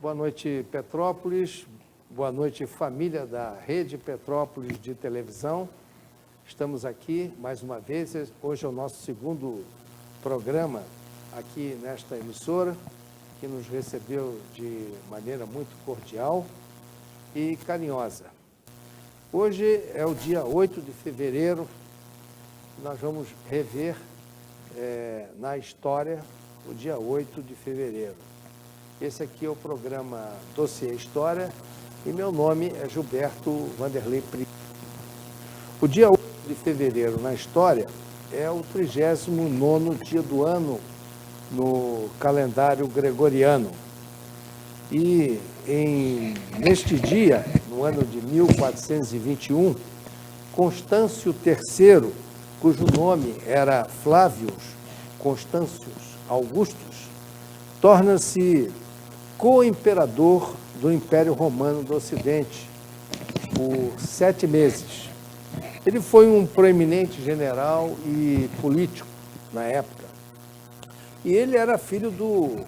Boa noite, Petrópolis. Boa noite, família da Rede Petrópolis de televisão. Estamos aqui mais uma vez. Hoje é o nosso segundo programa aqui nesta emissora, que nos recebeu de maneira muito cordial e carinhosa. Hoje é o dia 8 de fevereiro. Nós vamos rever na história o dia 8 de fevereiro. Esse aqui é o programa Dossiê História e meu nome é Gilberto Vanderlei Pri. O dia 8 de fevereiro na história é o 39º dia do ano no calendário gregoriano. E neste dia, no ano de 1421, Constâncio III, cujo nome era Flávios Constâncios Augustus, torna-se co-imperador do Império Romano do Ocidente por 7 meses. Ele foi um proeminente general e político na época. E ele era filho do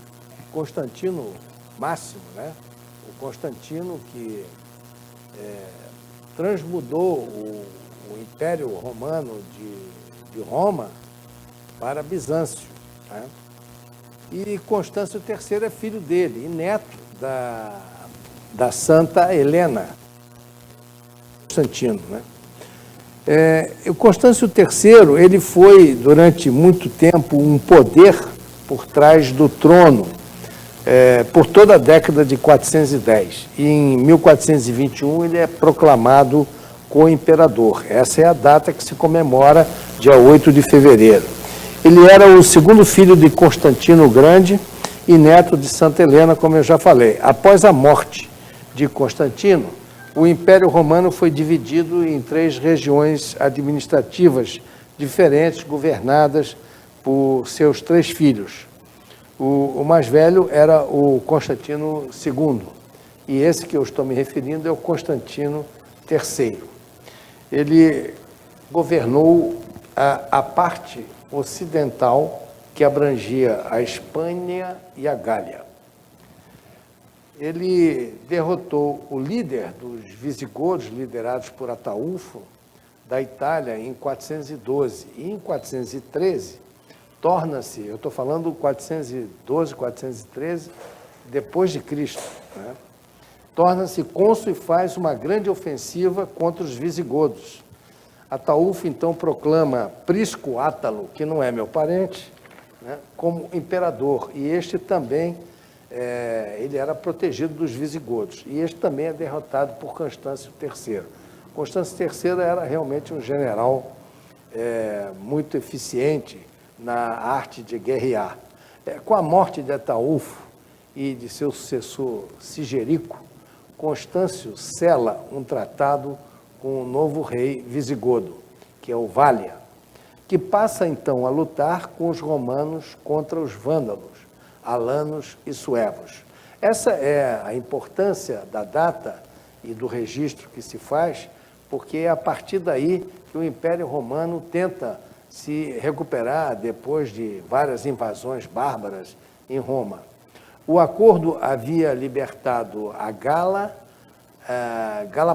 Constantino Máximo, né? O Constantino que transmudou o Império Romano de Roma para Bizâncio, né? E Constâncio III é filho dele e neto da Santa Helena. Constantino, né? O Constâncio III, ele foi, durante muito tempo, um poder por trás do trono, por toda a década de 410. E em 1421 ele é proclamado co-imperador. Essa é a data que se comemora, dia 8 de fevereiro. Ele era o segundo filho de Constantino o Grande e neto de Santa Helena, como eu já falei. Após a morte de Constantino, o Império Romano foi dividido em 3 regiões administrativas diferentes, governadas por seus 3 filhos. O mais velho era o Constantino II, e esse que eu estou me referindo é o Constantino III. Ele governou a parte ocidental que abrangia a Espanha e a Gália. Ele derrotou o líder dos visigodos, liderados por Ataúlfo, da Itália, em 412. E em 413, torna-se, eu estou falando 412, 413, depois de Cristo, né? Torna-se cônsul e faz uma grande ofensiva contra os visigodos. Ataúlfo, então, proclama Prisco Átalo, que não é meu parente, né, como imperador. E este também, ele era protegido dos visigodos. E este também é derrotado por Constâncio III. Constâncio III era realmente um general muito eficiente na arte de guerrear. Com a morte de Ataúlfo e de seu sucessor Sigerico, Constâncio sela um tratado com o novo rei visigodo, que é o Vália, que passa então a lutar com os romanos contra os vândalos, alanos e suevos. Essa é a importância da data e do registro que se faz, porque é a partir daí que o Império Romano tenta se recuperar depois de várias invasões bárbaras em Roma. O acordo havia libertado a Gala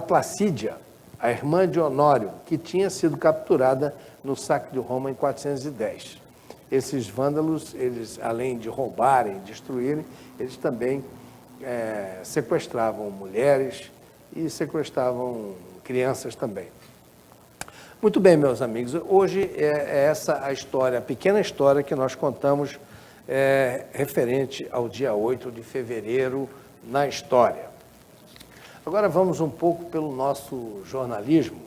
Placídia, a irmã de Honório, que tinha sido capturada no saque de Roma em 410. Esses vândalos, eles, além de roubarem, destruírem, eles também sequestravam mulheres e sequestravam crianças também. Muito bem, meus amigos, hoje é essa a história, a pequena história que nós contamos referente ao dia 8 de fevereiro na história. Agora vamos um pouco pelo nosso jornalismo,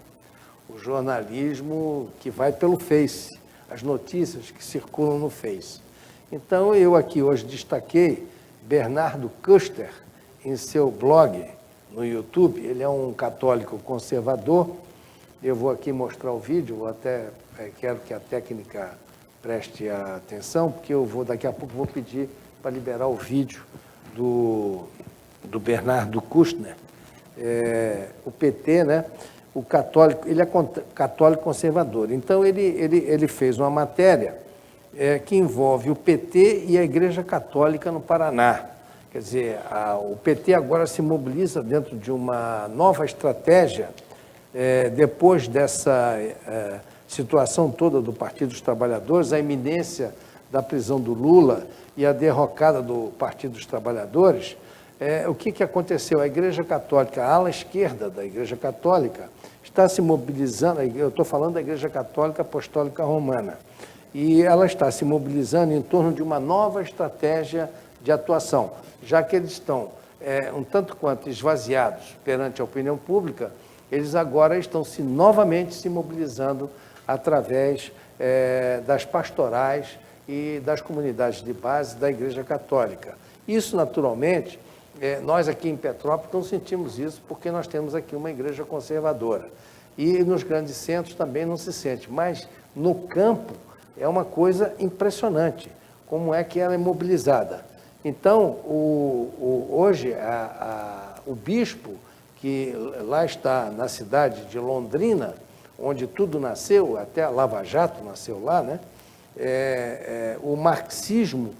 o jornalismo que vai pelo Face, as notícias que circulam no Face. Então, eu aqui hoje destaquei Bernardo Custer em seu blog no YouTube. Ele é um católico conservador. Eu vou aqui mostrar o vídeo, até quero que a técnica preste atenção, porque daqui a pouco vou pedir para liberar o vídeo do Bernardo Custer. O PT, né? O católico, ele é católico conservador. Então, ele fez uma matéria que envolve o PT e a Igreja Católica no Paraná. Quer dizer, o PT agora se mobiliza dentro de uma nova estratégia, depois dessa situação toda do Partido dos Trabalhadores, a iminência da prisão do Lula e a derrocada do Partido dos Trabalhadores. O que aconteceu? A Igreja Católica, a ala esquerda da Igreja Católica, está se mobilizando, eu estou falando da Igreja Católica Apostólica Romana, e ela está se mobilizando em torno de uma nova estratégia de atuação, já que eles estão um tanto quanto esvaziados perante a opinião pública, eles agora estão novamente se mobilizando através das pastorais e das comunidades de base da Igreja Católica. Isso, naturalmente, nós aqui em Petrópolis não sentimos isso, porque nós temos aqui uma igreja conservadora. E nos grandes centros também não se sente, mas no campo é uma coisa impressionante, como é que ela é mobilizada. Então, hoje, o bispo, que lá está na cidade de Londrina, onde tudo nasceu, até a Lava Jato nasceu lá, né? O marxismo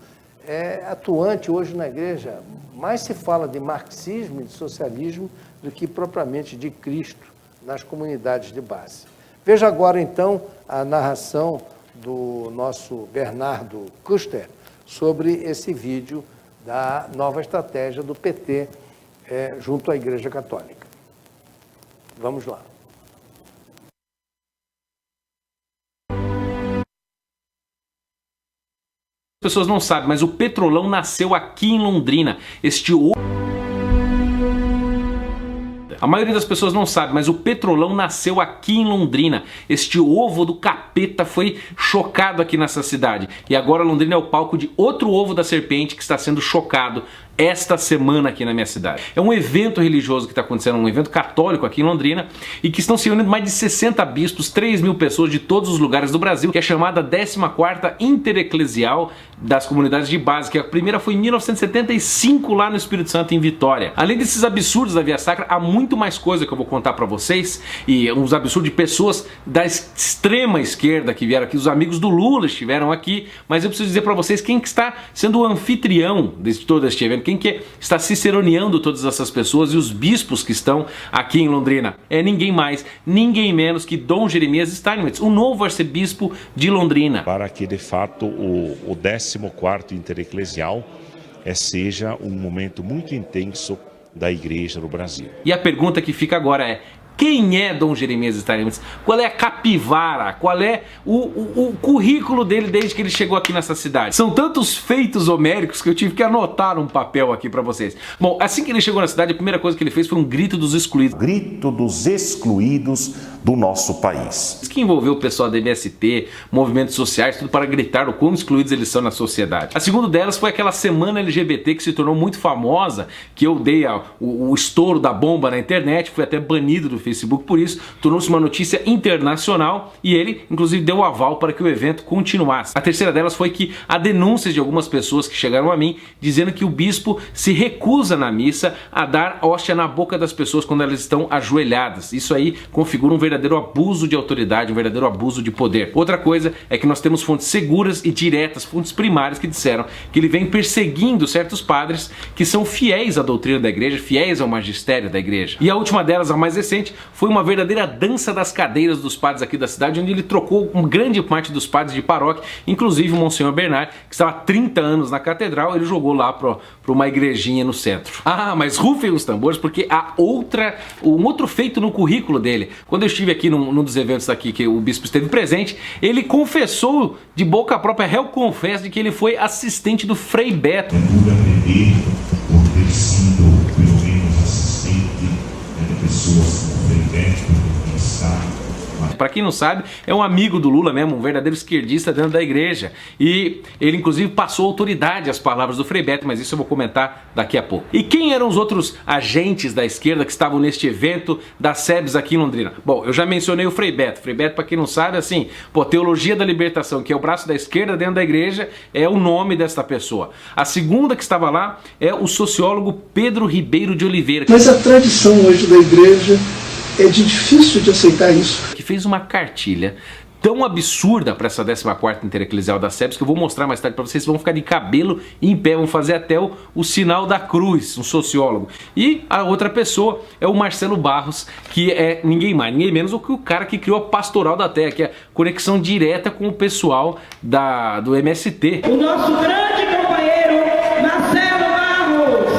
é atuante hoje na igreja. Mais se fala de marxismo e de socialismo do que propriamente de Cristo nas comunidades de base. Veja agora, então, a narração do nosso Bernardo Kuster sobre esse vídeo da nova estratégia do PT junto à Igreja Católica. Vamos lá. As pessoas não sabem, mas o Petrolão nasceu aqui em Londrina. A maioria das pessoas não sabe, mas o Petrolão nasceu aqui em Londrina. Este ovo do capeta foi chocado aqui nessa cidade. E agora Londrina é o palco de outro ovo da serpente que está sendo chocado esta semana aqui na minha cidade. É um evento religioso que está acontecendo, um evento católico aqui em Londrina, e que estão se reunindo mais de 60 bispos, 3.000 pessoas de todos os lugares do Brasil, que é chamada 14ª Intereclesial das Comunidades de Base, que a primeira foi em 1975 lá no Espírito Santo, em Vitória. Além desses absurdos da Via Sacra, há muito mais coisa que eu vou contar para vocês, e uns absurdos de pessoas da extrema esquerda que vieram aqui, os amigos do Lula estiveram aqui, mas eu preciso dizer para vocês quem que está sendo o anfitrião de todo este evento, quem que está ciceroneando todas essas pessoas e os bispos que estão aqui em Londrina. É ninguém mais, ninguém menos que Dom Jeremias Steinmetz, o novo arcebispo de Londrina. Para que de fato o 14º Intereclesial seja um momento muito intenso da igreja no Brasil. E a pergunta que fica agora é: quem é Dom Jeremias Steinmetz? Qual é a capivara? Qual é o currículo dele desde que ele chegou aqui nessa cidade? São tantos feitos homéricos que eu tive que anotar um papel aqui para vocês. Bom, assim que ele chegou na cidade, a primeira coisa que ele fez foi um grito dos excluídos. Grito dos excluídos do nosso país. Isso que envolveu o pessoal da MST, movimentos sociais, tudo para gritar o quão excluídos eles são na sociedade. A segunda delas foi aquela semana LGBT que se tornou muito famosa, que eu dei o estouro da bomba na internet, fui até banido do Facebook por isso, tornou-se uma notícia internacional e ele, inclusive, deu o aval para que o evento continuasse. A terceira delas foi que há denúncias de algumas pessoas que chegaram a mim dizendo que o bispo se recusa na missa a dar hóstia na boca das pessoas quando elas estão ajoelhadas. Isso aí configura um verdadeiro abuso de autoridade, um verdadeiro abuso de poder. Outra coisa é que nós temos fontes seguras e diretas, fontes primárias que disseram que ele vem perseguindo certos padres que são fiéis à doutrina da igreja, fiéis ao magistério da igreja. E a última delas, a mais recente, foi uma verdadeira dança das cadeiras dos padres aqui da cidade, onde ele trocou uma grande parte dos padres de paróquia, inclusive o Monsenhor Bernard, que estava há 30 anos na catedral, ele jogou lá para uma igrejinha no centro. Ah, mas rufem os tambores, porque há um outro feito no currículo dele. Quando eu estive aqui num dos eventos aqui que o bispo esteve presente, ele confessou de boca própria, réu confesso, de que ele foi assistente do Frei Beto. Para quem não sabe, é um amigo do Lula mesmo, um verdadeiro esquerdista dentro da igreja. E ele, inclusive, passou autoridade às palavras do Frei Beto, mas isso eu vou comentar daqui a pouco. E quem eram os outros agentes da esquerda que estavam neste evento da SEBS aqui em Londrina? Bom, eu já mencionei o Frei Beto. Frei Beto, para quem não sabe, assim, Teologia da Libertação, que é o braço da esquerda dentro da igreja, é o nome desta pessoa. A segunda que estava lá é o sociólogo Pedro Ribeiro de Oliveira. Mas a tradição hoje da igreja é difícil de aceitar isso. Que fez uma cartilha tão absurda para essa 14ª Intereclesial da SEBS, que eu vou mostrar mais tarde para vocês, vão ficar de cabelo em pé, vão fazer até o sinal da cruz, um sociólogo. E a outra pessoa é o Marcelo Barros, que é ninguém mais, ninguém menos do que o cara que criou a Pastoral da Terra, que é a conexão direta com o pessoal do MST. O nosso grande companheiro Marcelo Barros.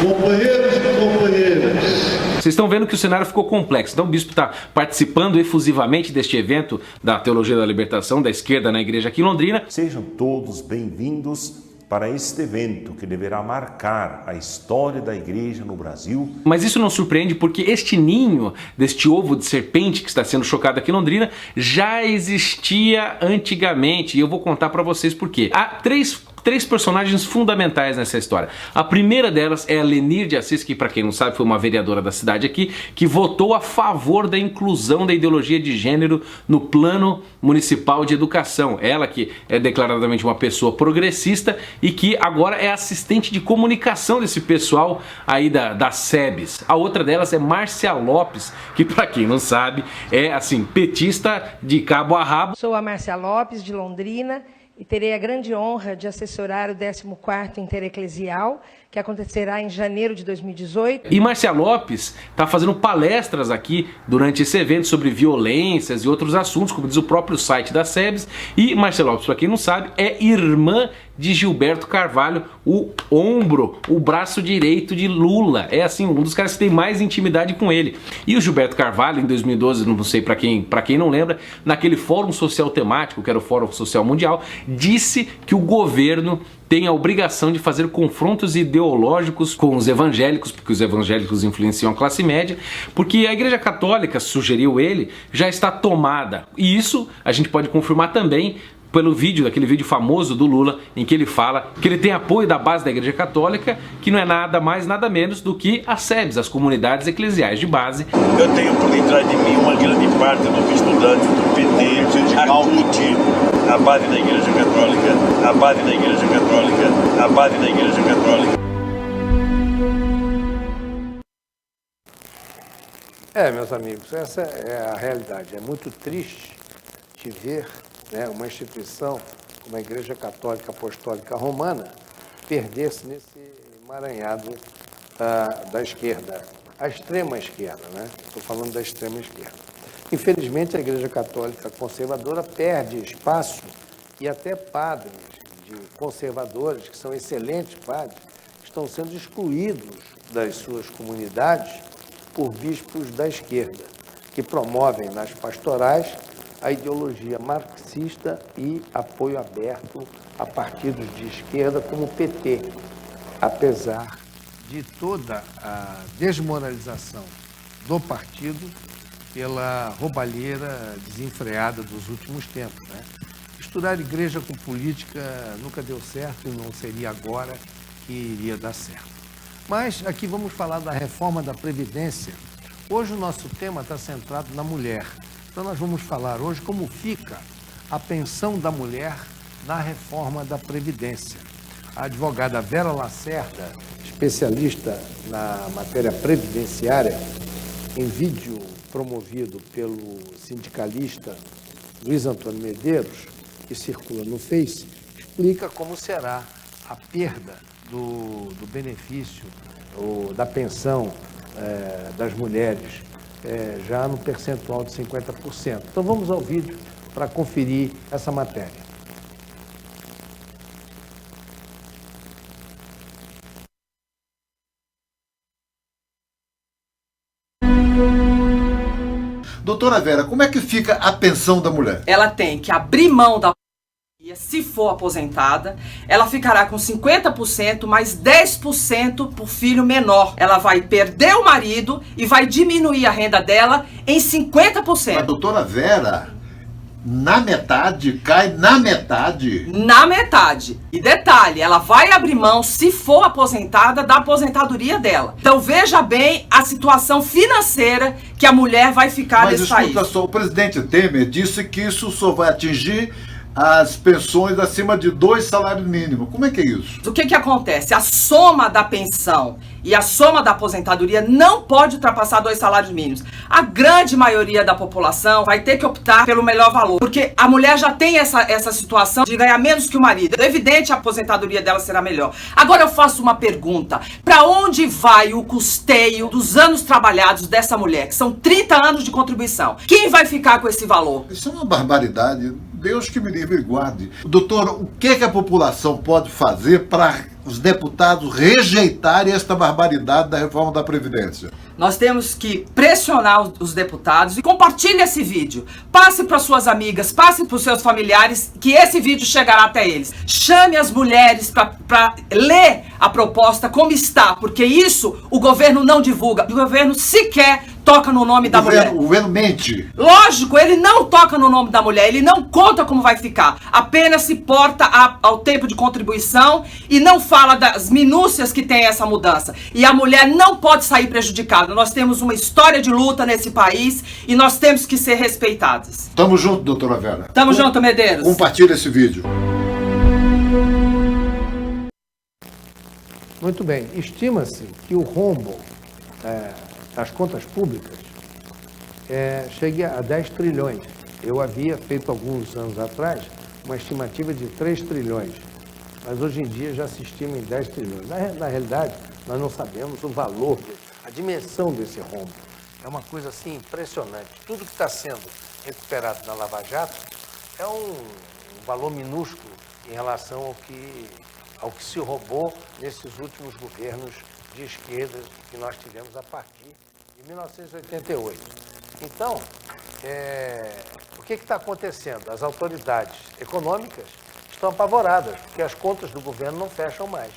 Companheiros e companheiras, vocês estão vendo que o cenário ficou complexo. Então o bispo está participando efusivamente deste evento da Teologia da Libertação, da esquerda na igreja aqui em Londrina. Sejam todos bem-vindos para este evento que deverá marcar a história da igreja no Brasil. Mas isso não surpreende porque este ninho deste ovo de serpente que está sendo chocado aqui em Londrina já existia antigamente, e eu vou contar para vocês por quê. Há três personagens fundamentais nessa história. A primeira delas é a Lenir de Assis, que para quem não sabe foi uma vereadora da cidade aqui, que votou a favor da inclusão da ideologia de gênero no plano municipal de educação. Ela que é declaradamente uma pessoa progressista e que agora é assistente de comunicação desse pessoal aí da SEBS. A outra delas é Márcia Lopes, que para quem não sabe é assim, petista de cabo a rabo. Sou a Márcia Lopes de Londrina e terei a grande honra de assessorar o 14º Intereclesial, que acontecerá em janeiro de 2018. E Márcia Lopes está fazendo palestras aqui durante esse evento sobre violências e outros assuntos, como diz o próprio site da SEBS. E Márcia Lopes, para quem não sabe, é irmã de Gilberto Carvalho, o ombro, o braço direito de Lula. É assim, um dos caras que tem mais intimidade com ele. E o Gilberto Carvalho, em 2012, não sei para quem não lembra, naquele Fórum Social Temático, que era o Fórum Social Mundial, disse que o governo tem a obrigação de fazer confrontos ideológicos com os evangélicos, porque os evangélicos influenciam a classe média, porque a Igreja Católica, sugeriu ele, já está tomada. E isso a gente pode confirmar também pelo daquele vídeo famoso do Lula, em que ele fala que ele tem apoio da base da Igreja Católica, que não é nada mais, nada menos do que as SEBS, as comunidades eclesiais de base. eu tenho por detrás de mim uma grande parte dos estudantes do PT, a CUT, a base da Igreja Católica, a base da Igreja Católica, a base da Igreja Católica. Meus amigos, essa é a realidade. É muito triste de ver, né, uma instituição como a Igreja Católica Apostólica Romana perder-se nesse emaranhado da esquerda, a extrema esquerda, né? Estou falando da extrema esquerda. Infelizmente, a Igreja Católica Conservadora perde espaço e até padres conservadores, que são excelentes padres, estão sendo excluídos das suas comunidades por bispos da esquerda, que promovem nas pastorais a ideologia marxista e apoio aberto a partidos de esquerda como o PT, apesar de toda a desmoralização do partido pela roubalheira desenfreada dos últimos tempos, né? Misturar igreja com política nunca deu certo e não seria agora que iria dar certo. Mas aqui vamos falar da reforma da Previdência. Hoje o nosso tema está centrado na mulher. Então nós vamos falar hoje como fica a pensão da mulher na reforma da Previdência. A advogada Vera Lacerda, especialista na matéria previdenciária, em vídeo promovido pelo sindicalista Luiz Antônio Medeiros, que circula no Face, explica como será a perda do benefício ou da pensão das mulheres já no percentual de 50%. Então vamos ao vídeo para conferir essa matéria. Doutora Vera, como é que fica a pensão da mulher? Ela tem que abrir mão da se for aposentada, ela ficará com 50% mais 10% por filho menor. Ela vai perder o marido e vai diminuir a renda dela em 50%. A doutora Vera, na metade, cai na metade? Na metade. E detalhe, ela vai abrir mão, se for aposentada, da aposentadoria dela. Então veja bem a situação financeira que a mulher vai ficar nesse país. Mas escuta só, o presidente Temer disse que isso só vai atingir as pensões acima de 2 salários mínimos. Como é que é isso? O que acontece? A soma da pensão e a soma da aposentadoria não pode ultrapassar 2 salários mínimos. A grande maioria da população vai ter que optar pelo melhor valor, porque a mulher já tem essa situação de ganhar menos que o marido. É evidente, a aposentadoria dela será melhor. Agora eu faço uma pergunta. Para onde vai o custeio dos anos trabalhados dessa mulher, que são 30 anos de contribuição? Quem vai ficar com esse valor? Isso é uma barbaridade. Deus que me livre e guarde. Doutor, o que a população pode fazer para os deputados rejeitarem esta barbaridade da reforma da Previdência? Nós temos que pressionar os deputados e compartilhe esse vídeo. Passe para suas amigas, passe para os seus familiares, que esse vídeo chegará até eles. Chame as mulheres para ler a proposta como está, porque isso o governo não divulga. O governo sequer toca no nome da mulher. O governo mente. Lógico, ele não toca no nome da mulher, ele não conta como vai ficar. Apenas se porta ao tempo de contribuição e não fala das minúcias que tem essa mudança. E a mulher não pode sair prejudicada. Nós temos uma história de luta nesse país e nós temos que ser respeitadas. Tamo junto, doutora Vera. Tamo junto, Medeiros. Compartilha esse vídeo. Muito bem. Estima-se que o rombo nas contas públicas chegue a 10 trilhões. Eu havia feito alguns anos atrás uma estimativa de 3 trilhões, mas hoje em dia já se estima em 10 trilhões. Na realidade, nós não sabemos o valor, a dimensão desse rombo. É uma coisa assim impressionante. Tudo que está sendo recuperado na Lava Jato é um valor minúsculo em relação ao que se roubou nesses últimos governos de esquerda que nós tivemos a partir de 1988. Então, o que está acontecendo? As autoridades econômicas estão apavoradas, porque as contas do governo não fecham mais.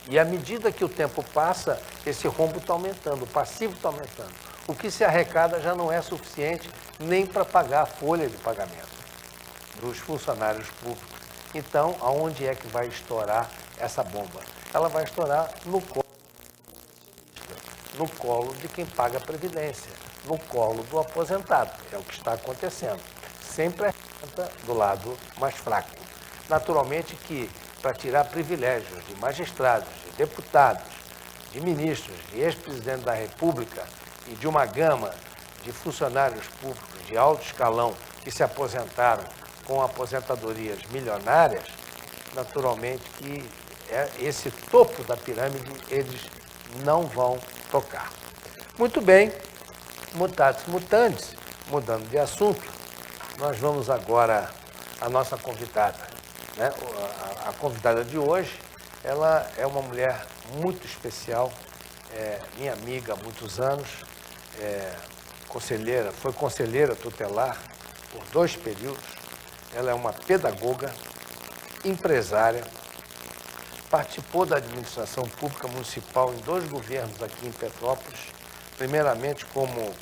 E à medida que o tempo passa, esse rombo está aumentando, o passivo está aumentando. O que se arrecada já não é suficiente nem para pagar a folha de pagamento dos funcionários públicos. Então, aonde é que vai estourar essa bomba? Ela vai estourar no colo de quem paga a Previdência, no colo do aposentado. É o que está acontecendo. Sempre arrebenta do lado mais fraco. Naturalmente que, para tirar privilégios de magistrados, de deputados, de ministros, de ex-presidente da República e de uma gama de funcionários públicos de alto escalão que se aposentaram com aposentadorias milionárias, naturalmente que esse topo da pirâmide eles não vão tocar. Muito bem, mutatis mutandis, mudando de assunto, nós vamos agora à nossa convidada. Né? A convidada de hoje, ela é uma mulher muito especial, minha amiga há muitos anos, foi conselheira tutelar por 2 períodos, ela é uma pedagoga, empresária, participou da administração pública municipal em 2 governos aqui em Petrópolis, primeiramente como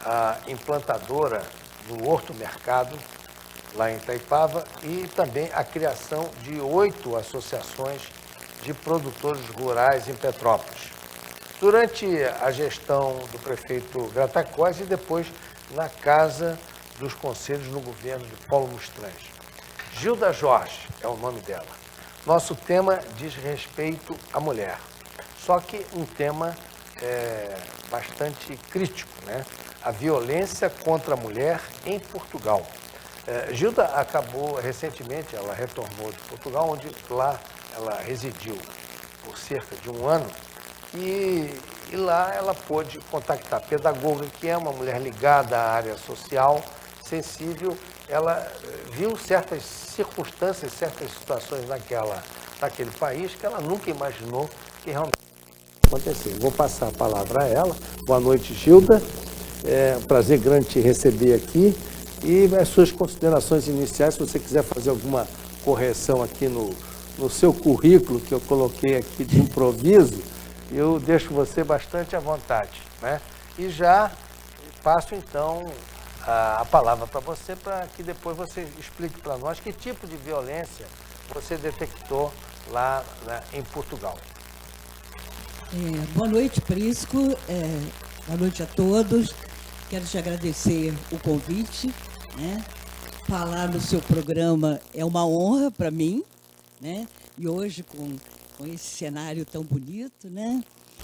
a implantadora do Horto Mercado, lá em Itaipava, e também a criação de 8 associações de produtores rurais em Petrópolis. Durante a gestão do prefeito Gratacós e depois na Casa dos Conselhos no governo de Paulo Mustrange. Gilda Jorge é o nome dela. Nosso tema diz respeito à mulher, só que um tema bastante crítico, né? A violência contra a mulher em Portugal. Gilda acabou recentemente, ela retornou de Portugal, onde lá ela residiu por cerca de 1 ano, e lá ela pôde contactar a pedagoga, que é uma mulher ligada à área social, sensível. Ela viu certas circunstâncias, certas situações naquele país que ela nunca imaginou que realmente acontecer. Vou passar a palavra a ela. Boa noite, Gilda. É um prazer grande te receber aqui. E as suas considerações iniciais, se você quiser fazer alguma correção aqui no seu currículo, que eu coloquei aqui de improviso, eu deixo você bastante à vontade, né? E já passo, então, a palavra para você, para que depois você explique para nós que tipo de violência você detectou lá em Portugal. Boa noite, Prisco. Boa noite a todos. Quero te agradecer o convite, né? falar no seu programa é uma honra para mim, né? E hoje, com esse cenário tão bonito, né?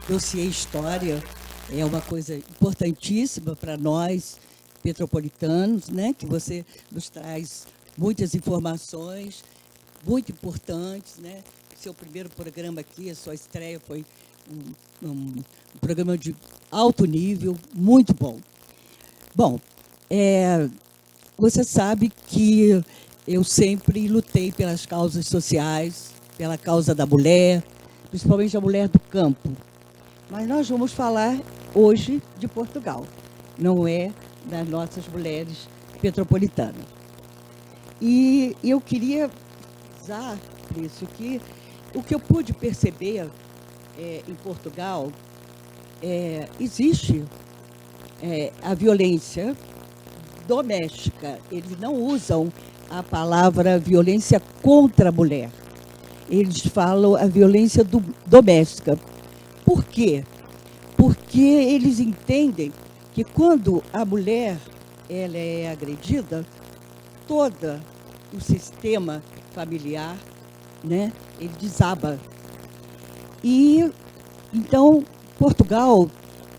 Dossiê História é uma coisa importantíssima para nós, petropolitanos, né? Que você nos traz muitas informações muito importantes, né? Seu primeiro programa aqui, a sua estreia foi um programa de alto nível, muito bom. Bom, você sabe que eu sempre lutei pelas causas sociais, pela causa da mulher, principalmente a mulher do campo. Mas nós vamos falar hoje de Portugal, não é das nossas mulheres petropolitanas. E eu queria usar isso que o que eu pude perceber em Portugal, existe a violência doméstica. Eles não usam a palavra violência contra a mulher. Eles falam a violência doméstica. Por quê? Porque eles entendem que quando a mulher ela é agredida, todo o sistema familiar, né, ele desaba. E então Portugal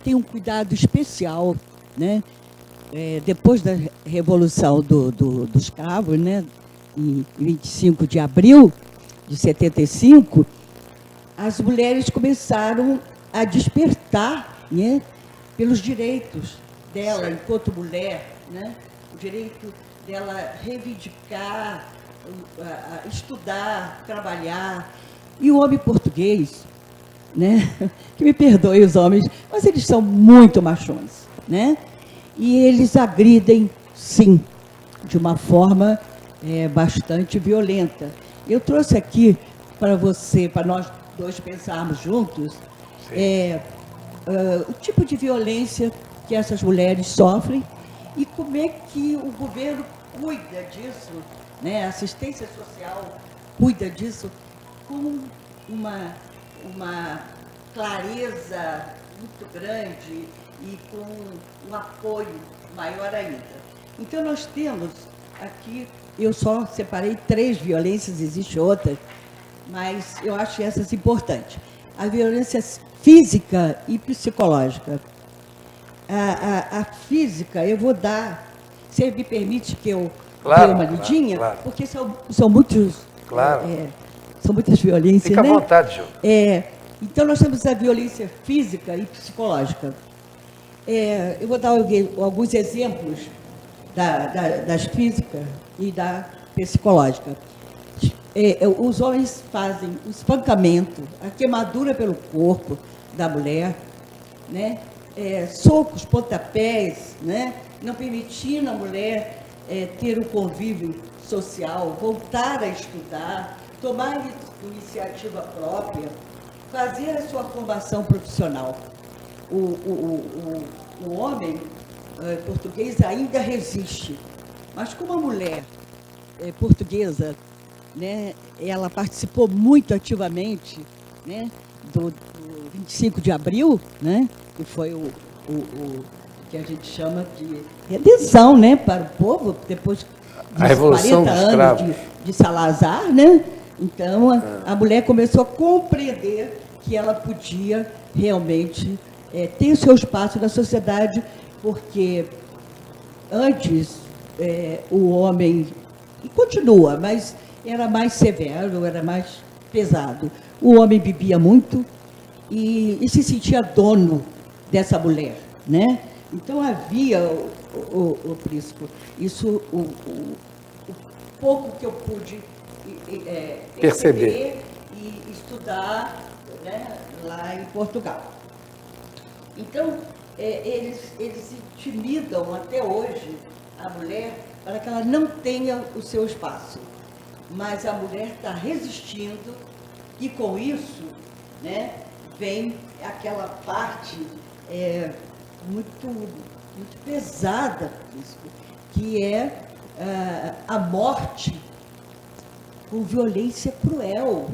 tem um cuidado especial, né? Depois da Revolução dos Cravos, né, em 25 de abril de 75, as mulheres começaram a despertar, né, pelos direitos dela enquanto mulher, né, o direito dela reivindicar, estudar, trabalhar. E o homem português, né, que me perdoe os homens, mas eles são muito machões, né, e eles agridem, sim, de uma forma bastante violenta. Eu trouxe aqui para você, para nós dois pensarmos juntos, o tipo de violência que essas mulheres sofrem e como é que o governo cuida disso, né? A assistência social cuida disso com uma clareza muito grande e com um apoio maior ainda. Então, nós temos aqui, eu só separei 3 violências, existem outras, mas eu acho essas importantes. A violência física e psicológica. A física, eu vou dar, você me permite que eu dê uma lidinha? Claro. Porque são muitos... Claro. São muitas violências, Fica né? à vontade, Gil. Então, nós temos a violência física e psicológica. Eu vou dar alguns exemplos das físicas e da psicológica. Os homens fazem o espancamento, a queimadura pelo corpo da mulher, né? Socos, pontapés, né? Não permitindo a mulher ter um convívio social, voltar a estudar, tomar iniciativa própria, fazer a sua formação profissional. O homem português ainda resiste, mas como a mulher portuguesa, né, ela participou muito ativamente, né, do 25 de abril, né, que foi o que a gente chama de redenção, né, para o povo, depois de a Revolução 40 dos anos Cravos. de Salazar, né? Então, a mulher começou a compreender que ela podia realmente ter o seu espaço na sociedade, porque antes o homem, e continua, mas era mais severo, era mais pesado. O homem bebia muito e se sentia dono dessa mulher, né? Então havia, o Prisco, isso, o pouco que eu pude perceber e estudar, né, lá em Portugal. Então, eles intimidam até hoje a mulher para que ela não tenha o seu espaço. Mas a mulher está resistindo e, com isso, né, vem aquela parte muito pesada, que é a morte com violência cruel,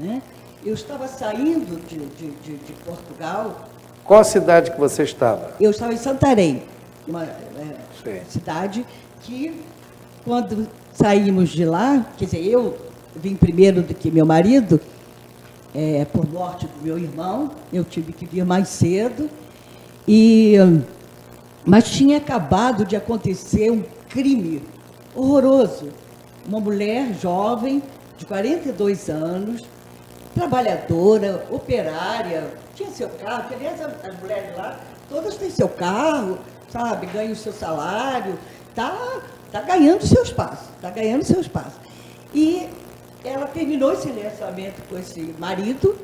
né? Eu estava saindo de Portugal. Qual a cidade que você estava? Eu estava em Santarém, uma cidade que quando saímos de lá, quer dizer, eu vim primeiro do que meu marido, por morte do meu irmão, eu tive que vir mais cedo, mas tinha acabado de acontecer um crime horroroso. Uma mulher jovem, de 42 anos, trabalhadora, operária, tinha seu carro, que aliás as mulheres lá, todas têm seu carro, sabe, ganham o seu salário, tá ganhando seu espaço, está ganhando seu espaço. E ela terminou esse relacionamento com esse marido,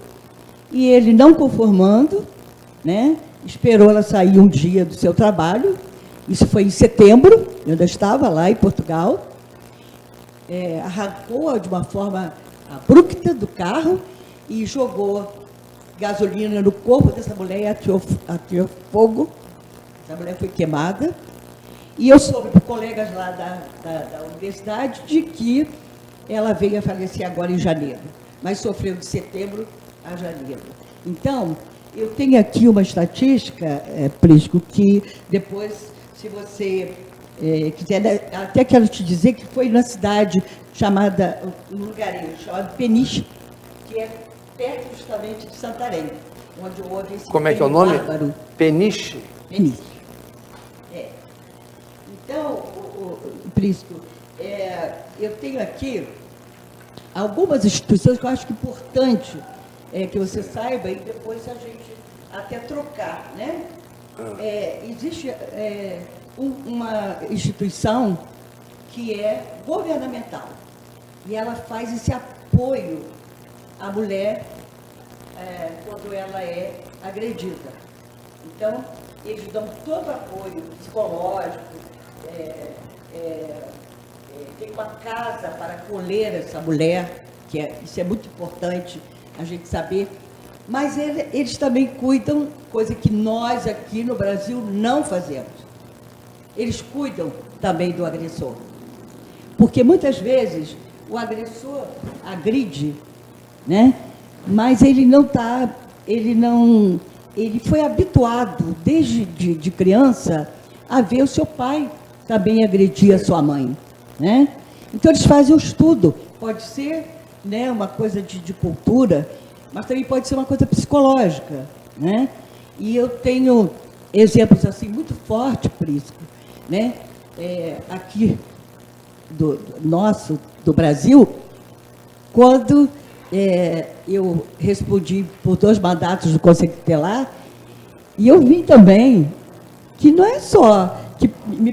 e ele não conformando, né, esperou ela sair um dia do seu trabalho, isso foi em setembro, eu ainda estava lá em Portugal, arrancou-a de uma forma abrupta do carro e jogou gasolina no corpo dessa mulher e ateou fogo. Essa mulher foi queimada. E eu soube por colegas lá da universidade de que ela veio a falecer agora em janeiro, mas sofreu de setembro a janeiro. Então, eu tenho aqui uma estatística, Prisco, que depois, se você quiser, até quero te dizer que foi na cidade chamada, um lugarejo chamado Peniche, que é perto justamente de Santarém, onde houve esse Como é que é o nome? Bárbaro. Peniche? Peniche. Então, Prisco, eu tenho aqui algumas instituições que eu acho que é importante que você saiba e depois a gente até trocar, né? Existe uma instituição que é governamental e ela faz esse apoio à mulher quando ela é agredida. Então, eles dão todo o apoio psicológico, tem uma casa para acolher essa mulher, isso é muito importante a gente saber, mas eles também cuidam, coisa que nós aqui no Brasil não fazemos. Eles cuidam também do agressor, porque muitas vezes o agressor agride, né? Mas ele foi habituado desde de criança a ver o seu pai também agredir a sua mãe, né? Então eles fazem o estudo, pode ser, né, uma coisa de cultura, mas também pode ser uma coisa psicológica, né? E eu tenho exemplos assim muito fortes, Prisco, né? Aqui do Brasil, quando eu respondi por 2 mandatos do Conselho Tutelar, e eu vi também que não é só, que me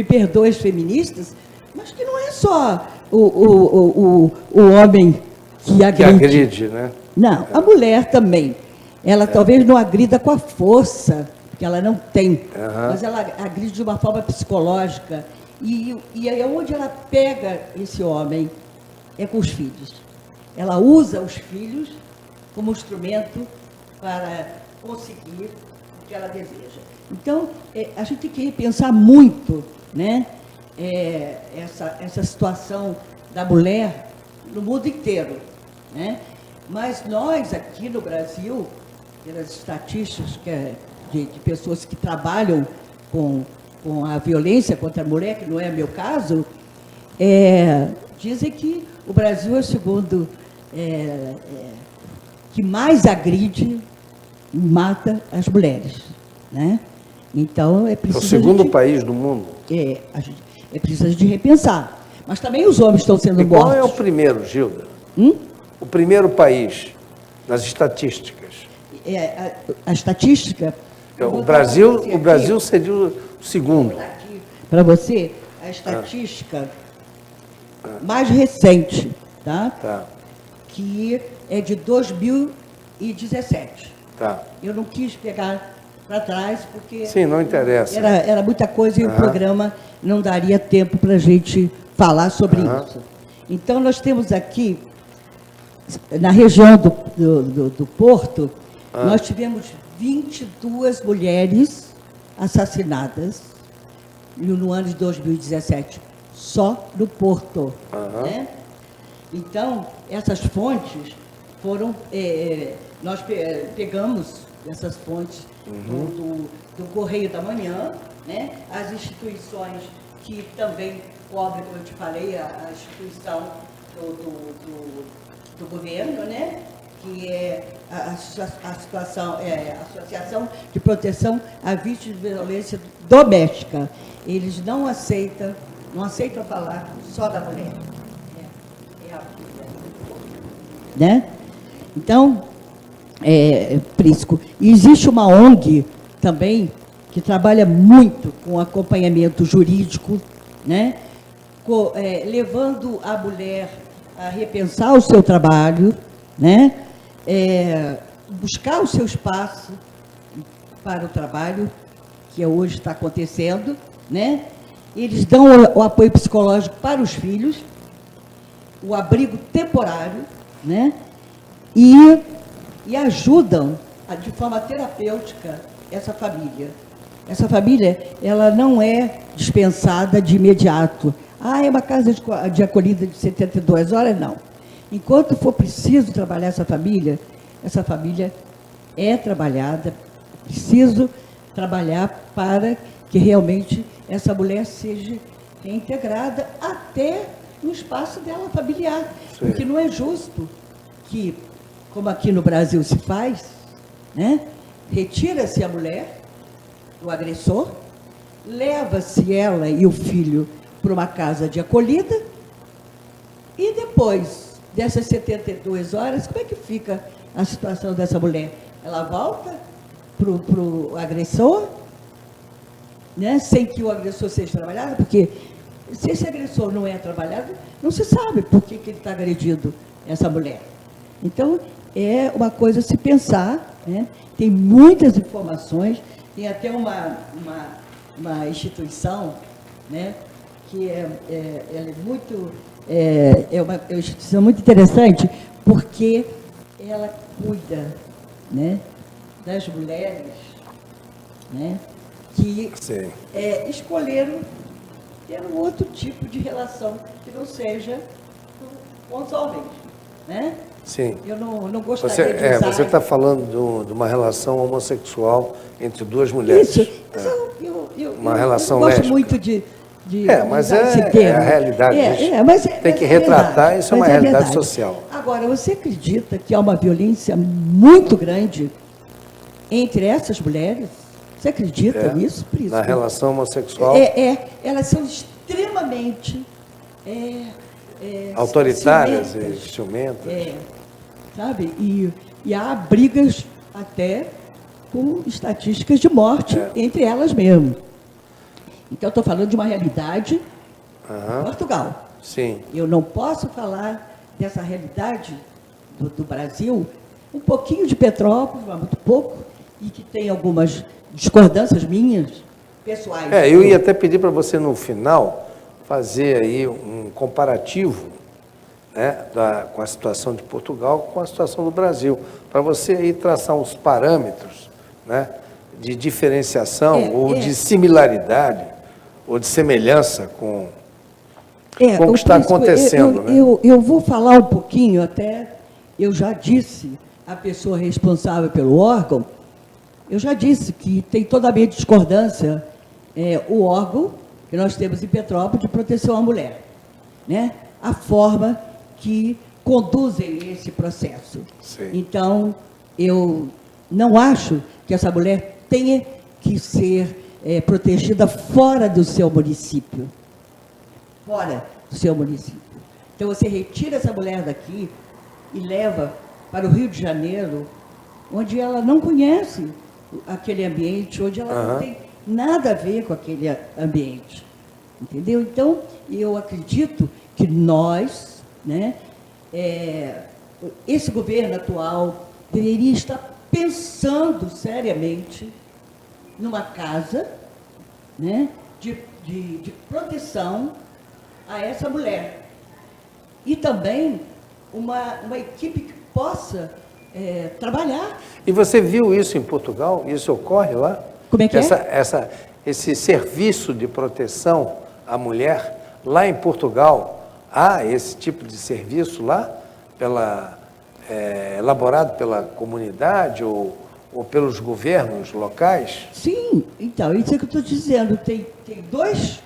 perdoe as feministas, mas que não é só o homem que agride, né? Não, a mulher também. Ela talvez não agrida com a força, que ela não tem, mas ela agride de uma forma psicológica. E é onde ela pega esse homem, com os filhos. Ela usa os filhos como instrumento para conseguir o que ela deseja. Então, a gente tem que repensar muito, né, essa situação da mulher no mundo inteiro, né? Mas nós, aqui no Brasil, pelas estatísticas de pessoas que trabalham com a violência contra a mulher, que não é meu caso, dizem que o Brasil é o segundo que mais agride e mata as mulheres, né? Então, é preciso... É o segundo país do mundo. É preciso de repensar. Mas também os homens estão sendo mortos. Qual é o primeiro, Gilda? O primeiro país, nas estatísticas? A estatística... O Brasil seria o segundo. Para você, a estatística mais recente, tá? Que é de 2017. Tá. Eu não quis pegar para trás, porque... Sim, não interessa. Era muita coisa e o programa não daria tempo para a gente falar sobre isso. Então, nós temos aqui, na região do Porto, nós tivemos 22 mulheres assassinadas no ano de 2017, só no Porto. Né? Então, essas fontes foram... nós pegamos essas fontes do Correio da Manhã, né? As instituições que também cobre, como eu te falei, a instituição do governo, né? Que é a Associação de Proteção à Vítima de Violência Doméstica. Eles não aceitam falar só da mulher. Né? Então, Prisco, existe uma ONG também que trabalha muito com acompanhamento jurídico, né? Levando a mulher a repensar o seu trabalho, né? Buscar o seu espaço para o trabalho, que hoje está acontecendo, né? Eles dão o apoio psicológico para os filhos, o abrigo temporário, né? E ajudam de forma terapêutica essa família. Essa família, ela não é dispensada de imediato. É uma casa de acolhida de 72 horas? Não. Enquanto for preciso trabalhar essa família é trabalhada, preciso trabalhar para que realmente essa mulher seja reintegrada até no espaço dela familiar. Sim. Porque não é justo que, como aqui no Brasil se faz, né, retira-se a mulher do agressor, leva-se ela e o filho para uma casa de acolhida e depois dessas 72 horas, como é que fica a situação dessa mulher? Ela volta para o agressor, né, sem que o agressor seja trabalhado, porque se esse agressor não é trabalhado, não se sabe por que ele está agredindo essa mulher. Então, é uma coisa a se pensar, né? Tem muitas informações, tem até uma instituição, né, que ela é muito... É uma instituição muito interessante, porque ela cuida, né, das mulheres, né, que escolheram ter um outro tipo de relação que não seja com os homens, né? Sim. Eu não gostaria de usar... Você está falando de uma relação homossexual entre duas mulheres. Isso. Uma relação eu gosto lésbica. muito de mas é a realidade disso. Tem que retratar, isso é uma realidade social. Agora, você acredita que há uma violência muito grande entre essas mulheres? Você acredita nisso, Prisco? Na relação homossexual? Elas são extremamente... autoritárias e ciumentas. Sabe? E há brigas até com estatísticas de morte entre elas mesmo. Então, eu estou falando de uma realidade em Portugal. Sim. Eu não posso falar dessa realidade do Brasil, um pouquinho de Petrópolis, mas muito pouco, e que tem algumas discordâncias minhas, pessoais. Eu ia até pedir para você, no final, fazer aí um comparativo, né, com a situação de Portugal com a situação do Brasil, para você aí traçar uns parâmetros, né, de diferenciação ou de similaridade ou de semelhança com o que está acontecendo. Eu vou falar um pouquinho, até eu já disse à pessoa responsável pelo órgão, eu já disse que tem toda a minha discordância o órgão que nós temos em Petrópolis de proteção à mulher, né? A forma que conduzem esse processo. Sim. Então, eu não acho que essa mulher tenha que ser protegida fora do seu município. Fora do seu município. Então, você retira essa mulher daqui e leva para o Rio de Janeiro, onde ela não conhece aquele ambiente, onde ela não tem nada a ver com aquele ambiente. Entendeu? Então, eu acredito que nós, né, esse governo atual deveria estar pensando seriamente numa casa, né, de proteção a essa mulher. E também uma equipe que possa trabalhar. E você viu isso em Portugal? Isso ocorre lá? Como é que Esse serviço de proteção à mulher, lá em Portugal, há esse tipo de serviço lá, elaborado pela comunidade ou pelos governos locais? Sim, então, isso é que eu estou dizendo. Tem dois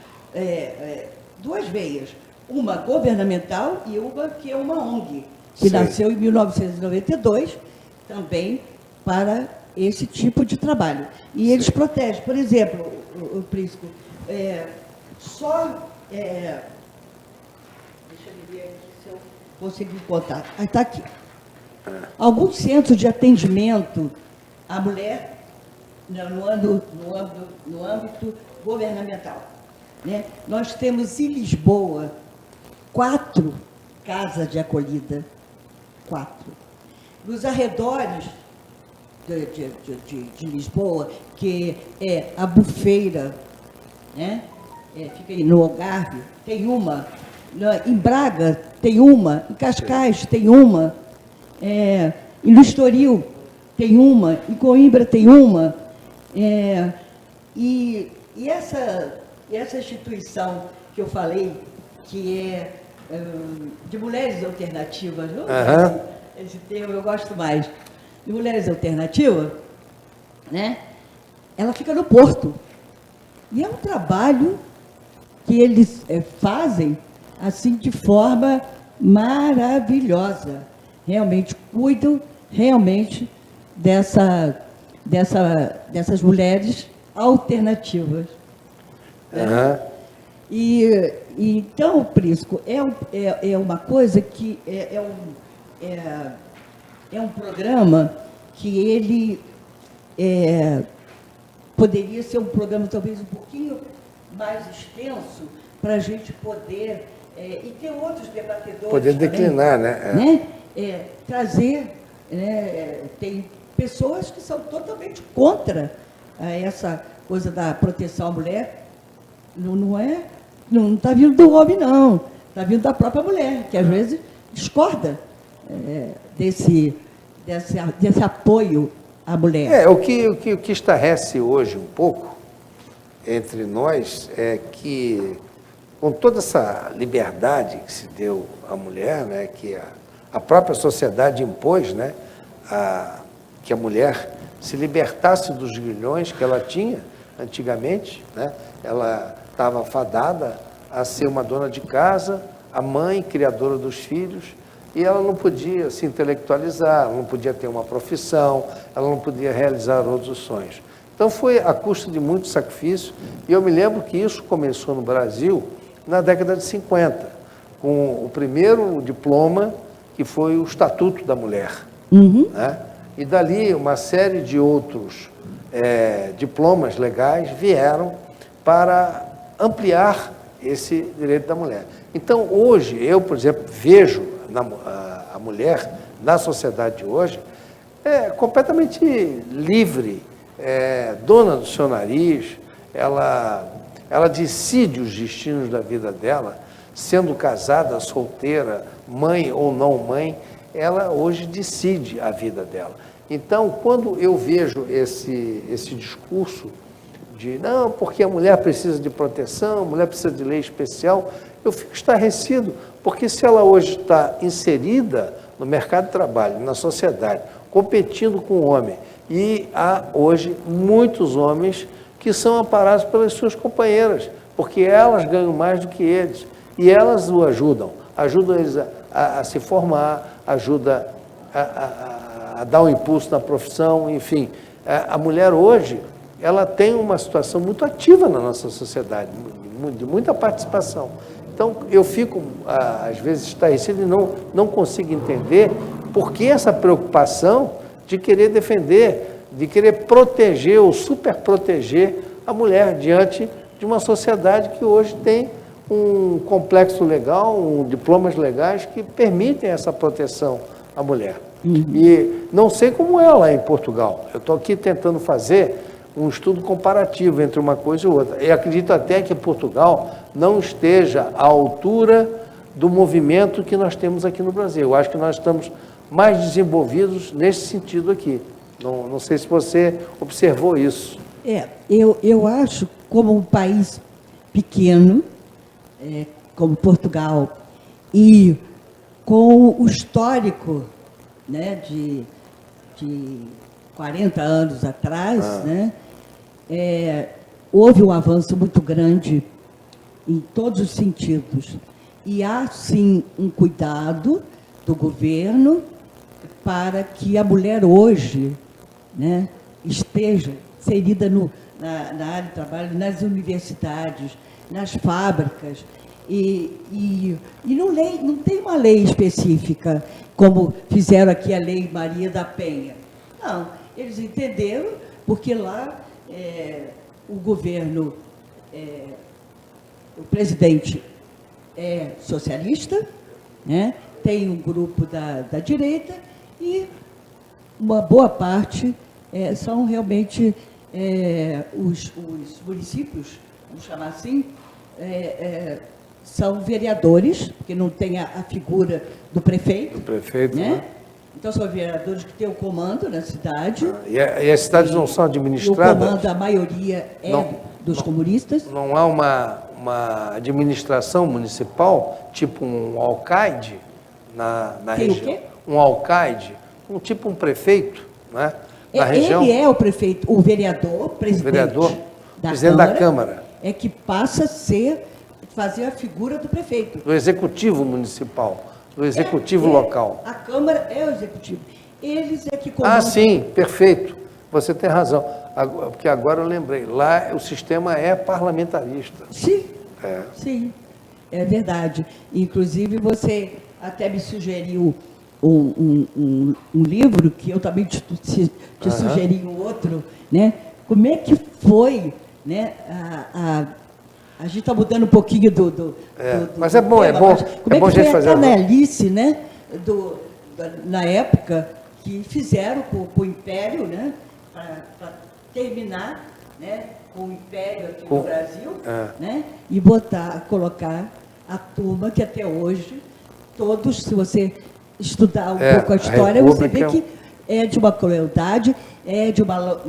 duas veias, uma governamental e uma que é uma ONG, que Sim. nasceu em 1992, também para esse tipo de trabalho. E eles protegem, por exemplo, o Prisco, deixa eu ver aqui se eu conseguir contar. Está aqui. Alguns centros de atendimento à mulher no âmbito governamental. Né? Nós temos em Lisboa 4 casas de acolhida. 4. Nos arredores de Lisboa, que é a Bufeira, né? Fica aí no Algarve, tem uma. Em Braga tem uma, em Cascais tem uma, em Estoril tem uma, em Coimbra tem uma. E essa instituição que eu falei, que é de mulheres alternativas, não? Esse termo eu gosto mais, de mulheres alternativas, né? Ela fica no Porto. E é um trabalho que eles fazem assim de forma maravilhosa. Realmente cuidam realmente dessas mulheres alternativas. E então, Prisco, é uma coisa que é um programa que ele poderia ser um programa talvez um pouquinho mais extenso para a gente poder, e ter outros debatedores poder declinar, também, né? Trazer, tem pessoas que são totalmente contra essa coisa da proteção à mulher. Não está vindo do homem, não. Está vindo da própria mulher, que às vezes discorda desse apoio à mulher. O que estarrece hoje um pouco entre nós é que, com toda essa liberdade que se deu à mulher, né, que a própria sociedade impôs, né, que a mulher se libertasse dos grilhões que ela tinha antigamente, né, ela estava fadada a ser uma dona de casa, a mãe, criadora dos filhos, e ela não podia se intelectualizar, ela não podia ter uma profissão, ela não podia realizar outros sonhos. Então foi a custa de muito sacrifício, e eu me lembro que isso começou no Brasil na década de 50, com o primeiro diploma, que foi o Estatuto da Mulher. Né? E dali uma série de outros diplomas legais vieram para ampliar esse direito da mulher. Então, hoje, eu, por exemplo, vejo a mulher na sociedade de hoje completamente livre, dona do seu nariz, ela decide os destinos da vida dela, sendo casada, solteira, mãe ou não mãe, ela hoje decide a vida dela. Então, quando eu vejo esse discurso de não, porque a mulher precisa de proteção, a mulher precisa de lei especial, eu fico estarrecido, porque se ela hoje está inserida no mercado de trabalho, na sociedade, competindo com o homem, e há hoje muitos homens que são amparados pelas suas companheiras, porque elas ganham mais do que eles, e elas o ajudam eles a se formar, ajuda a dar um impulso na profissão, enfim. A mulher hoje, ela tem uma situação muito ativa na nossa sociedade, de muita participação. Então, eu fico, às vezes, estarrecido e não consigo entender por que essa preocupação de querer defender, de querer proteger ou superproteger a mulher diante de uma sociedade que hoje tem um complexo legal, diplomas legais que permitem essa proteção à mulher. E não sei como é lá em Portugal. Eu estou aqui tentando fazer um estudo comparativo entre uma coisa e outra. Eu acredito até que Portugal não esteja à altura do movimento que nós temos aqui no Brasil. Eu acho que nós estamos mais desenvolvidos nesse sentido aqui. Não sei se você observou isso. Eu acho, como um país pequeno, como Portugal, e com o histórico, né, de 40 anos atrás, né, houve um avanço muito grande em todos os sentidos. E há, sim, um cuidado do governo para que a mulher hoje, né, esteja inserida na área de trabalho, nas universidades, nas fábricas. E não tem uma lei específica, como fizeram aqui a Lei Maria da Penha. Não, eles entenderam, porque lá o governo, o presidente é socialista, né? Tem um grupo da direita e uma boa parte são realmente os municípios, vamos chamar assim, são vereadores, porque não tem a figura do prefeito. Do prefeito, né? Então, são vereadores que têm o comando na cidade. E as cidades não são administradas? E o comando, a maioria, dos comunistas. Não há uma administração municipal, tipo um alcaide na região? O quê? Um alcaide, tipo um prefeito, né? Na região. Ele é o prefeito, o vereador, presidente da Câmara. É que passa a fazer a figura do prefeito. Do executivo municipal, do executivo local. A Câmara é o executivo. Eles é que comandam. Ah, sim, perfeito. Você tem razão. Porque agora eu lembrei. Lá o sistema é parlamentarista. Sim, sim, é verdade. Inclusive, você até me sugeriu um livro, que eu também te sugeri um outro, né? Como é que foi, né, a gente está mudando um pouquinho mas é bom, tema, é bom. Como é bom que foi a fazer canalice, né, na época que fizeram com o Império, né, para terminar, né, com o Império aqui no Brasil, né, e colocar a turma que até hoje, todos, se você estudar um pouco a história, você vê que é de uma crueldade, é de uma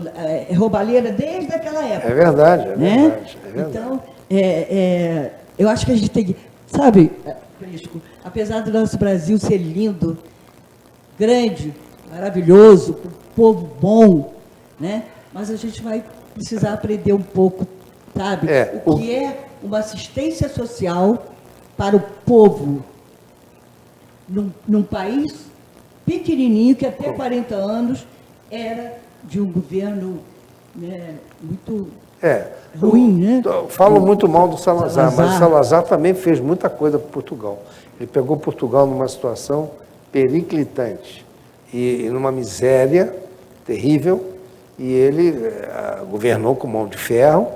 roubalheira desde aquela época. É verdade, né? É verdade. Então, eu acho que a gente tem que... Sabe, Prisco, apesar do nosso Brasil ser lindo, grande, maravilhoso, com um povo bom, né? Mas a gente vai precisar aprender um pouco, sabe? O que é uma assistência social para o povo num país pequenininho, que até 40 anos era de um governo, né, muito ruim, né? Falo muito mal do Salazar, mas o Salazar também fez muita coisa para Portugal. Ele pegou Portugal numa situação periclitante e numa miséria terrível, e ele governou com mão de ferro.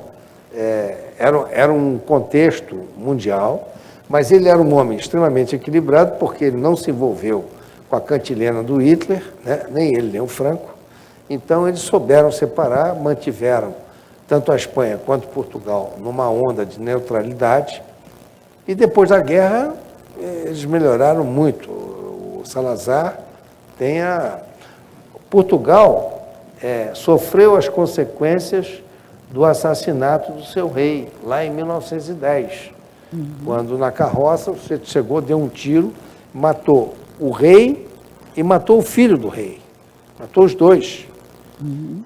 Era um contexto mundial, mas ele era um homem extremamente equilibrado, porque ele não se envolveu com a cantilena do Hitler, né? Nem ele, nem o Franco. Então, eles souberam separar, mantiveram tanto a Espanha quanto Portugal numa onda de neutralidade, e depois da guerra, eles melhoraram muito. O Salazar tem Portugal sofreu as consequências do assassinato do seu rei, lá em 1910, quando na carroça você chegou, deu um tiro, matou o rei e matou o filho do rei. Matou os dois.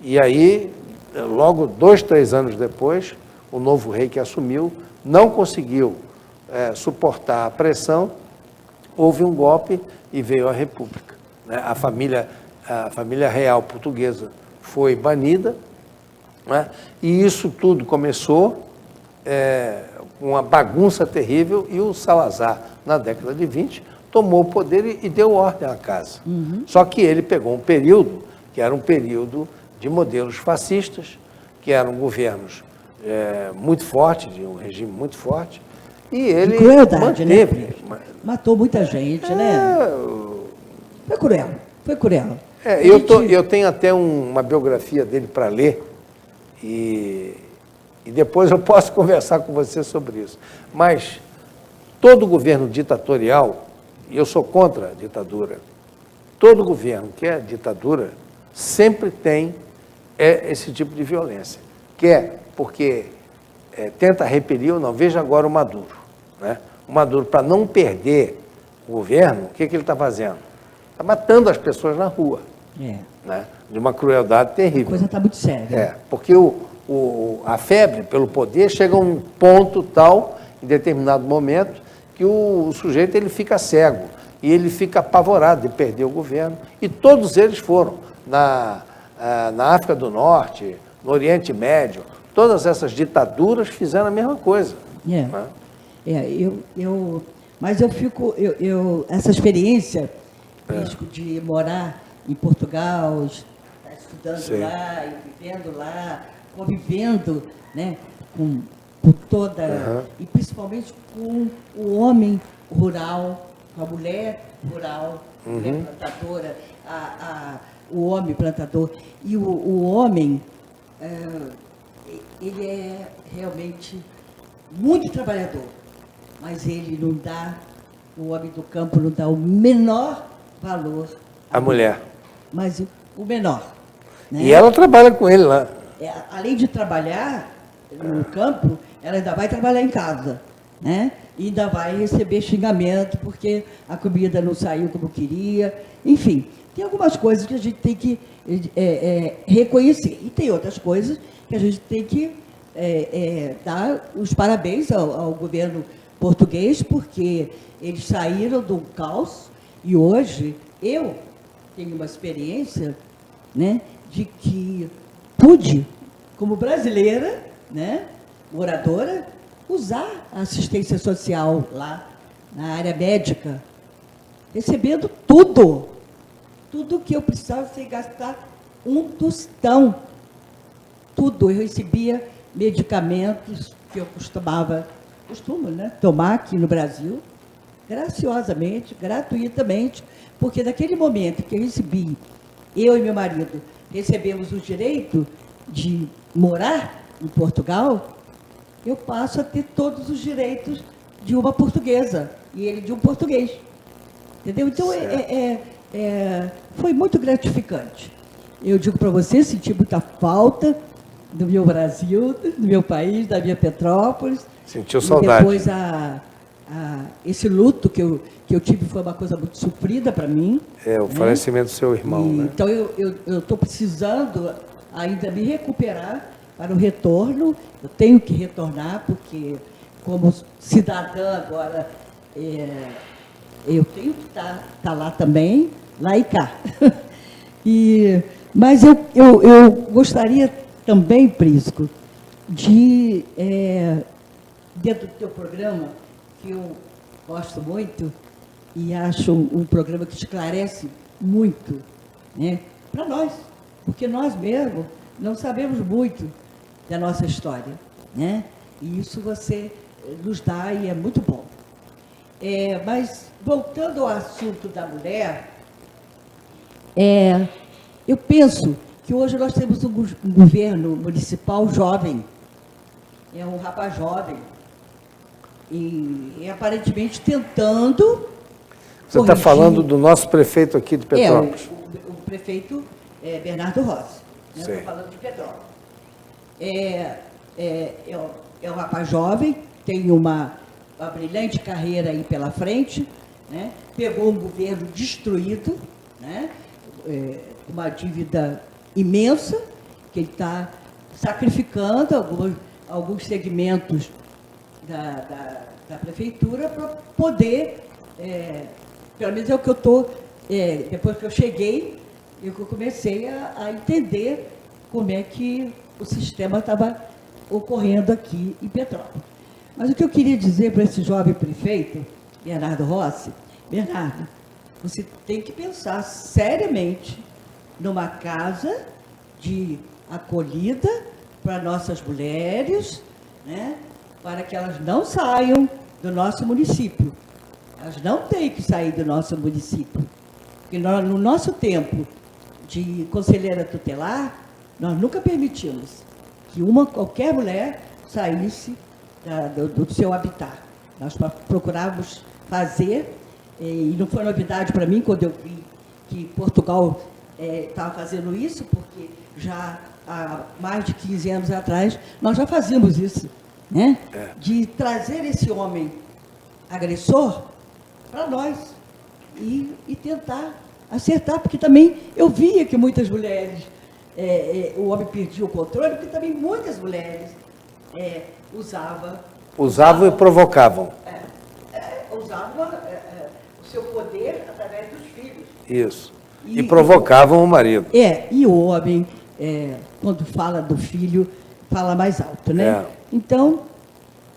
E aí, logo 2, 3 anos depois, o novo rei que assumiu não conseguiu suportar a pressão, houve um golpe e veio a República, né? A família real portuguesa foi banida, né? E isso tudo começou com uma bagunça terrível, e o Salazar, na década de 20, tomou o poder e deu ordem à casa. Só que ele pegou um período, que era um período de modelos fascistas, que eram governos muito fortes, de um regime muito forte, e ele crueldade, manteve. né? Matou muita gente, né? Foi cruel, foi cruel. Eu tenho até uma biografia dele para ler, e depois eu posso conversar com você sobre isso. Mas todo governo ditatorial, e eu sou contra a ditadura, todo governo que é ditadura sempre tem esse tipo de violência. Porque tenta repelir ou não. Veja agora o Maduro, né? O Maduro, para não perder o governo, o que ele está fazendo? Está matando as pessoas na rua, né? De uma crueldade terrível. A coisa está muito séria. Porque a febre pelo poder chega a um ponto tal em determinado momento, que o sujeito ele fica cego e ele fica apavorado de perder o governo. E todos eles foram na África do Norte, no Oriente Médio, todas essas ditaduras fizeram a mesma coisa. Mas essa experiência de morar em Portugal, estar estudando lá e vivendo lá, convivendo, né, com toda, e principalmente com o homem rural, com a mulher rural, mulher plantadora, o homem plantador. E o homem, ele é realmente muito trabalhador, mas ele não dá, o homem do campo não dá o menor valor à mulher. Mas o menor. Né? E ela trabalha com ele lá. Além de trabalhar no campo, ela ainda vai trabalhar em casa, né? E ainda vai receber xingamento porque a comida não saiu como queria. Enfim, tem algumas coisas que a gente tem que reconhecer. E tem outras coisas que a gente tem que dar os parabéns ao governo português, porque eles saíram do caos e hoje eu tenho uma experiência, né, de que pude, como brasileira, né, moradora, usar a assistência social lá na área médica, recebendo tudo que eu precisava sem gastar um tostão. Tudo. Eu recebia medicamentos que eu costumo, né, tomar aqui no Brasil, graciosamente, gratuitamente, porque naquele momento que eu recebi, eu e meu marido recebemos o direito de morar em Portugal, eu passo a ter todos os direitos de uma portuguesa e ele de um português. Entendeu? Então, foi muito gratificante. Eu digo para você, senti muita falta do meu Brasil, do meu país, da minha Petrópolis. Sentiu saudade. E depois esse luto que eu tive foi uma coisa muito sofrida para mim. O falecimento do seu irmão, né? Então, eu estou precisando ainda me recuperar para o retorno. Eu tenho que retornar, porque, como cidadã agora, eu tenho que estar lá também, lá e cá. Mas eu gostaria também, Prisco, de, dentro do teu programa, que eu gosto muito e acho um programa que esclarece muito, né, para nós, porque nós mesmos não sabemos muito da nossa história, né? E isso você nos dá e é muito bom. Mas, voltando ao assunto da mulher, eu penso que hoje nós temos um governo municipal jovem, um rapaz jovem, e aparentemente tentando... Você está falando do nosso prefeito aqui de Petrópolis. O prefeito Bernardo Rossi. Né? Estou falando de Petrópolis. É um rapaz jovem, tem uma brilhante carreira aí pela frente, né? Pegou um governo destruído, né? Uma dívida imensa, que ele está sacrificando alguns segmentos da prefeitura para poder, pelo menos é o que eu estou, depois que eu cheguei, eu comecei a entender como é que o sistema estava ocorrendo aqui em Petrópolis. Mas o que eu queria dizer para esse jovem prefeito, Bernardo Rossi, Bernardo, você tem que pensar seriamente numa casa de acolhida para nossas mulheres, né, para que elas não saiam do nosso município. Elas não têm que sair do nosso município. Porque no nosso tempo de conselheira tutelar, nós nunca permitimos que qualquer mulher saísse do seu habitat. Nós procurávamos fazer, e não foi novidade para mim quando eu vi que Portugal estava fazendo isso, porque já há mais de 15 anos atrás nós já fazíamos isso, né? De trazer esse homem agressor para nós e tentar acertar, porque também eu via que muitas mulheres, o homem perdia o controle, porque também muitas mulheres usavam Usavam e provocavam. Usavam o seu poder através dos filhos. Isso. E provocavam o marido. E o homem, quando fala do filho, fala mais alto, né? Então,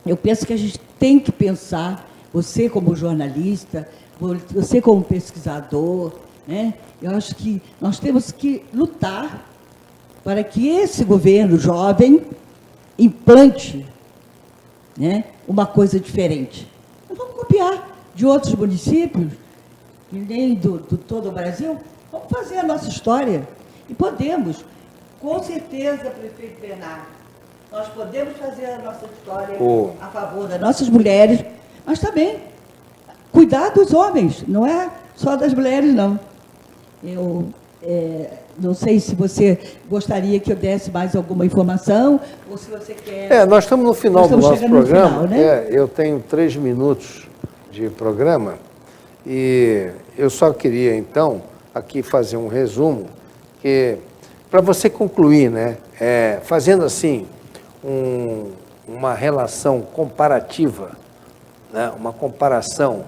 eu penso que a gente tem que pensar, você como jornalista, você como pesquisador, né? Eu acho que nós temos que lutar para que esse governo jovem implante, né, uma coisa diferente. Não vamos copiar de outros municípios, e nem do todo o Brasil. Vamos fazer a nossa história. E podemos, com certeza, prefeito Bernardo, nós podemos fazer a nossa história a favor das nossas mulheres, mas também cuidar dos homens, não é só das mulheres, não. Eu não sei se você gostaria que eu desse mais alguma informação, ou se você quer... Nós estamos no final do nosso programa. Final, né? Eu tenho 3 minutos de programa e eu só queria, então, aqui fazer um resumo, que para você concluir, né, fazendo assim uma relação comparativa, né, uma comparação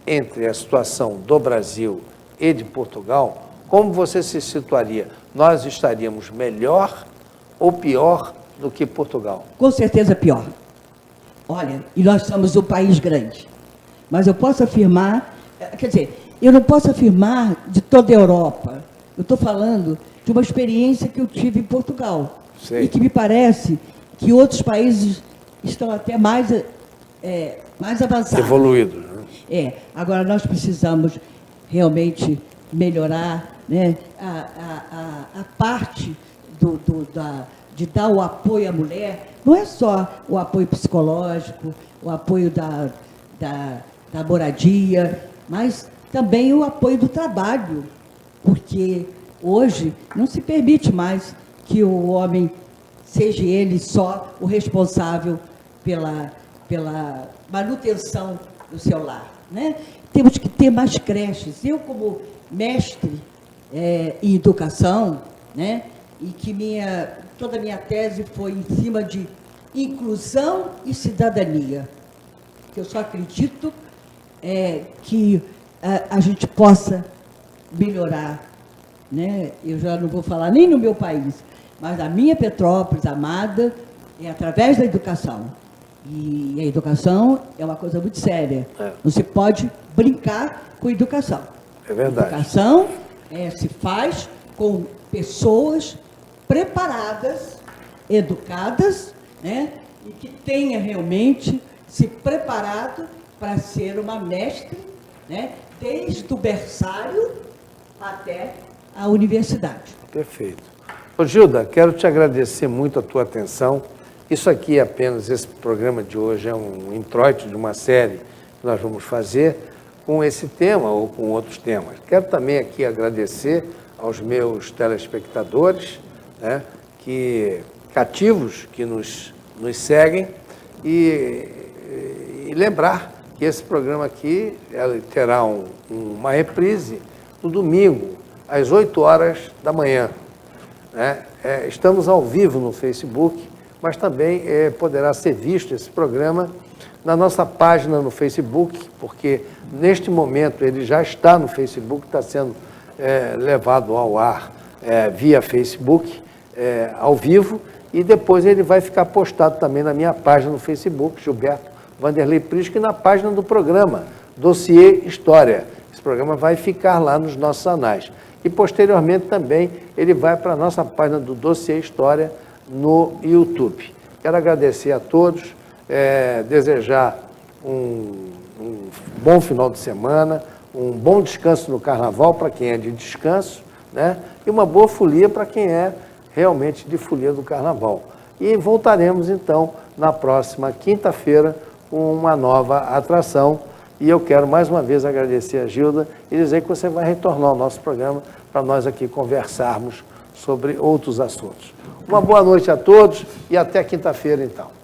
entre a situação do Brasil e de Portugal, como você se situaria? Nós estaríamos melhor ou pior do que Portugal? Com certeza pior. Olha, e nós somos um país grande. Mas eu posso afirmar, quer dizer, eu não posso afirmar de toda a Europa. Eu estou falando de uma experiência que eu tive em Portugal. Sei. E que me parece que outros países estão até mais avançados. Evoluídos. Né? Agora nós precisamos realmente melhorar, né, a parte de dar o apoio à mulher. Não é só o apoio psicológico, o apoio da moradia, mas também o apoio do trabalho, porque hoje não se permite mais que o homem seja ele só o responsável pela manutenção do seu lar, né? Temos que ter mais creches. Eu, como mestre em educação, né, e que toda a minha tese foi em cima de inclusão e cidadania, que eu só acredito que a gente possa melhorar, né? Eu já não vou falar nem no meu país, mas a minha Petrópolis amada é através da educação. E a educação é uma coisa muito séria. Não se pode brincar com educação. É verdade. Educação se faz com pessoas preparadas, educadas, né? E que tenha realmente se preparado para ser uma mestre, né? Desde o berçário até a universidade. Perfeito. Ô, Gilda, quero te agradecer muito a tua atenção. Isso aqui é apenas, esse programa de hoje é um introito de uma série que nós vamos fazer com esse tema ou com outros temas. Quero também aqui agradecer aos meus telespectadores, né, cativos que nos seguem e lembrar que esse programa aqui terá uma reprise no domingo, às 8 horas da manhã. Né? Estamos ao vivo no Facebook, mas também poderá ser visto esse programa na nossa página no Facebook, porque neste momento ele já está no Facebook, está sendo levado ao ar via Facebook, ao vivo, e depois ele vai ficar postado também na minha página no Facebook, Gilberto Vanderlei Prisco, e na página do programa, Dossiê História. Esse programa vai ficar lá nos nossos anais. E posteriormente também ele vai para a nossa página do Dossiê História no YouTube. Quero agradecer a todos, desejar um bom final de semana, um bom descanso no Carnaval para quem é de descanso, né? E uma boa folia para quem é realmente de folia do Carnaval. E voltaremos então na próxima quinta-feira com uma nova atração. E eu quero mais uma vez agradecer a Gilda e dizer que você vai retornar ao nosso programa para nós aqui conversarmos sobre outros assuntos. Uma boa noite a todos e até quinta-feira, então.